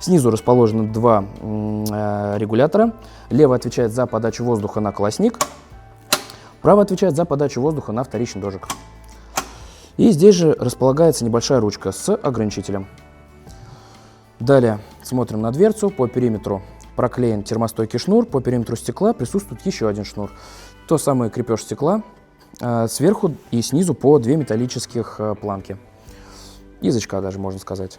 Снизу расположены два регулятора. Левый отвечает за подачу воздуха на колосник, правый отвечает за подачу воздуха на вторичный дожик. И здесь же располагается небольшая ручка с ограничителем. Далее смотрим на дверцу. По периметру проклеен термостойкий шнур, по периметру стекла присутствует еще один шнур. То самое крепеж стекла, сверху и снизу по две металлических планки. Язычка даже, можно сказать.